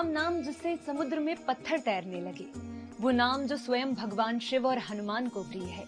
राम नाम जिससे समुद्र में पत्थर तैरने लगे, वो नाम जो स्वयं भगवान शिव और हनुमान को प्रिय है।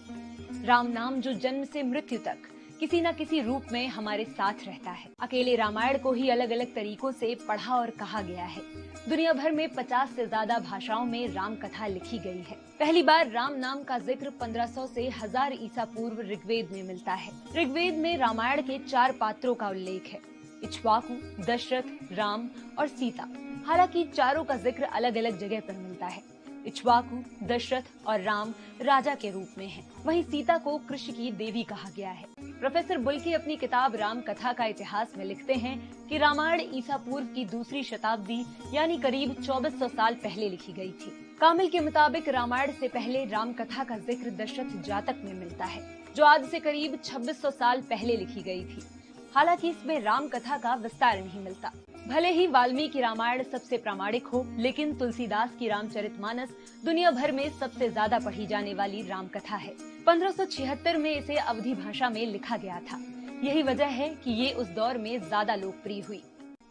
राम नाम जो जन्म से मृत्यु तक किसी न किसी रूप में हमारे साथ रहता है। अकेले रामायण को ही अलग अलग तरीकों से पढ़ा और कहा गया है। दुनिया भर में 50 से ज्यादा भाषाओं में राम कथा लिखी गई है। पहली बार राम नाम का जिक्र 1500 से 1000 ईसा पूर्व ऋग्वेद में मिलता है। ऋग्वेद में रामायण के 4 पात्रों का उल्लेख है, इक्ष्वाकु, दशरथ, राम और सीता। हालांकि चारों का जिक्र अलग अलग जगह पर मिलता है। इक्ष्वाकु, दशरथ और राम राजा के रूप में हैं। वहीं सीता को कृषि की देवी कहा गया है। प्रोफेसर बुल्की अपनी किताब राम कथा का इतिहास में लिखते हैं कि रामायण ईसा पूर्व की दूसरी शताब्दी यानी करीब 2400 साल पहले लिखी गई थी। कामिल के मुताबिक रामायण से पहले राम कथा का जिक्र दशरथ जातक में मिलता है, जो आज से करीब 2600 साल पहले लिखी गई थी। हालांकि इसमें राम कथा का विस्तार नहीं मिलता। भले ही वाल्मीकि रामायण सबसे प्रामाणिक हो, लेकिन तुलसीदास की रामचरितमानस दुनिया भर में सबसे ज्यादा पढ़ी जाने वाली राम कथा है। 1576 में इसे अवधी भाषा में लिखा गया था। यही वजह है कि ये उस दौर में ज्यादा लोकप्रिय हुई।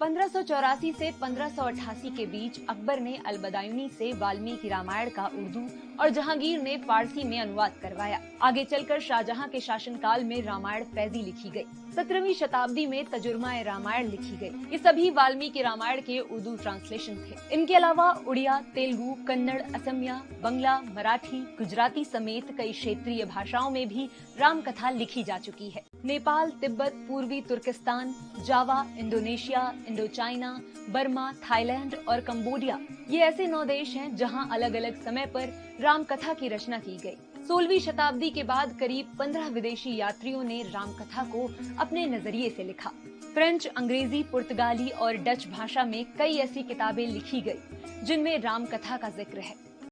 1584 से 1588 के बीच अकबर ने अलबदायुनी से वाल्मीकि रामायण का उर्दू और जहांगीर ने फारसी में अनुवाद करवाया। आगे चलकर शाहजहां के शासनकाल में रामायण फैजी लिखी गई। 17वीं शताब्दी में तजुर्मा रामायण लिखी गई। ये सभी वाल्मीकि रामायण के उर्दू ट्रांसलेशन थे। इनके अलावा उड़िया, तेलुगु, कन्नड़, असमिया, बंगला, मराठी, गुजराती समेत कई क्षेत्रीय भाषाओं में भी राम कथा लिखी जा चुकी है। नेपाल, तिब्बत, पूर्वी Turkestan, Java, Indonesia, Indochina, Burma, Thailand और कंबोडिया, ये ऐसे 9 देश हैं जहां अलग अलग समय पर राम कथा की रचना की गई। 16वीं शताब्दी के बाद करीब 15 विदेशी यात्रियों ने राम कथा को अपने नजरिए से लिखा। फ्रेंच, अंग्रेजी, पुर्तगाली और डच भाषा में कई ऐसी किताबें लिखी गई जिनमें राम कथा का जिक्र है।